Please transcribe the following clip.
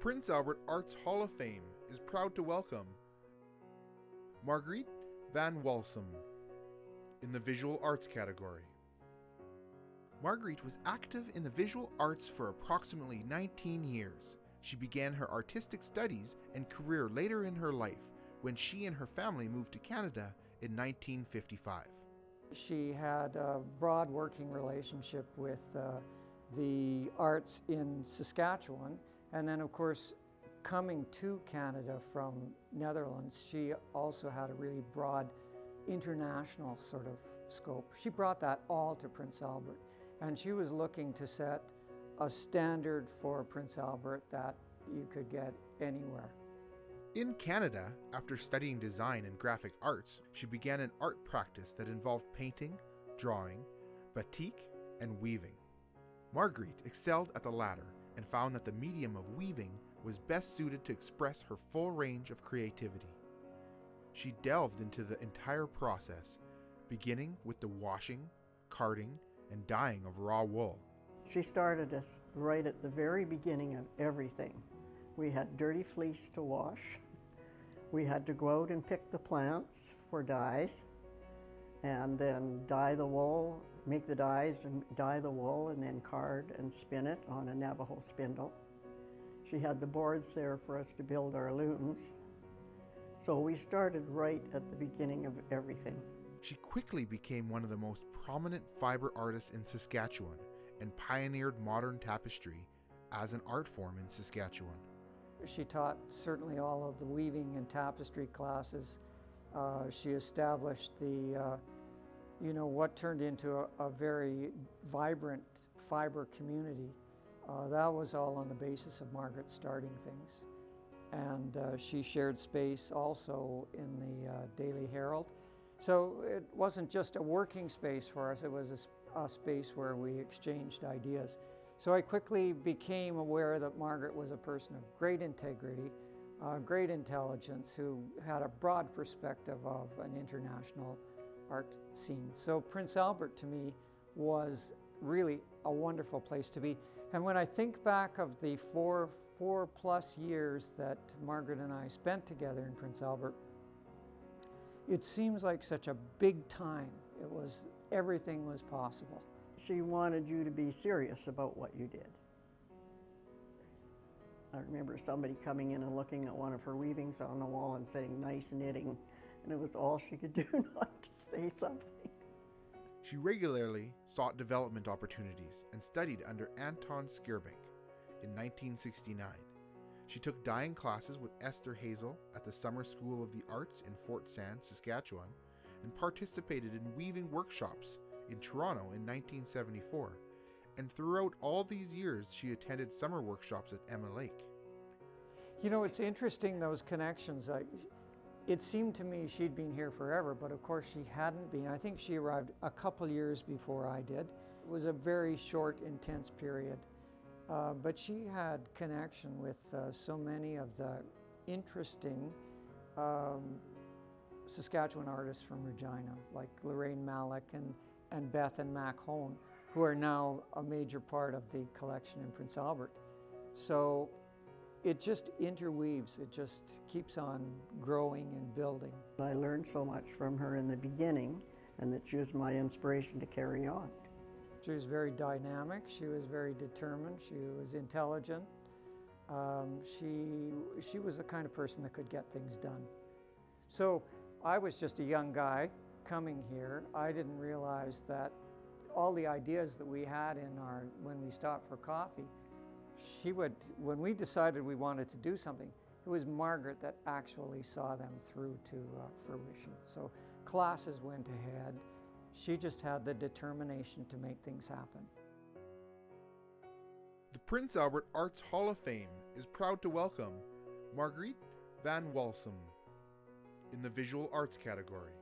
Prince Albert Arts Hall of Fame is proud to welcome Margreet van Walsem in the Visual Arts category. Margreet was active in the visual arts for approximately 19 years. She began her artistic studies and career later in her life when she and her family moved to Canada in 1955. She had a broad working relationship with the arts in Saskatchewan, and then of course coming to Canada from Netherlands, she also had a really broad international sort of scope. She brought that all to Prince Albert, and she was looking to set a standard for Prince Albert that you could get anywhere. In Canada, after studying design and graphic arts, she began an art practice that involved painting, drawing, batik, and weaving. Margreet excelled at the latter and found that the medium of weaving was best suited to express her full range of creativity. She delved into the entire process, beginning with the washing, carding, and dyeing of raw wool. She started us right at the very beginning of everything. We had dirty fleece to wash. We had to go out and pick the plants for dyes, and then dye the wool, make the dyes and dye the wool, and then card and spin it on a Navajo spindle. She had the boards there for us to build our looms. So we started right at the beginning of everything. She quickly became one of the most prominent fiber artists in Saskatchewan and pioneered modern tapestry as an art form in Saskatchewan. She taught certainly all of the weaving and tapestry classes. She established the, what turned into a very vibrant fiber community. That was all on the basis of Margaret starting things. And she shared space also in the Daily Herald. So it wasn't just a working space for us, it was a space where we exchanged ideas. So I quickly became aware that Margaret was a person of great integrity, great intelligence, who had a broad perspective of an international art scene. So Prince Albert to me was really a wonderful place to be. And when I think back of the four plus years that Margaret and I spent together in Prince Albert, it seems like such a big time. Everything was possible. She wanted you to be serious about what you did. I remember somebody coming in and looking at one of her weavings on the wall and saying, "Nice knitting," and it was all she could do not to say something. She regularly sought development opportunities and studied under Anton Skierbank in 1969. She took dyeing classes with Esther Hazel at the Summer School of the Arts in Fort Sand, Saskatchewan, and participated in weaving workshops in Toronto in 1974. And throughout all these years, she attended summer workshops at Emma Lake. It's interesting, those connections. It seemed to me she'd been here forever, but of course she hadn't been. I think she arrived a couple years before I did. It was a very short, intense period. But she had connection with so many of the interesting Saskatchewan artists from Regina, like Lorraine Malik and Beth and Mac Hone, who are now a major part of the collection in Prince Albert. So it just interweaves, it just keeps on growing and building. I learned so much from her in the beginning, and that she was my inspiration to carry on. She was very dynamic, she was very determined, she was intelligent. She was the kind of person that could get things done. So I was just a young guy coming here. I didn't realize that all the ideas that we had when we stopped for coffee, when we decided we wanted to do something, it was Margaret that actually saw them through to fruition. So classes went ahead. She just had the determination to make things happen. The Prince Albert Arts Hall of Fame is proud to welcome Margreet van Walsem in the Visual Arts category.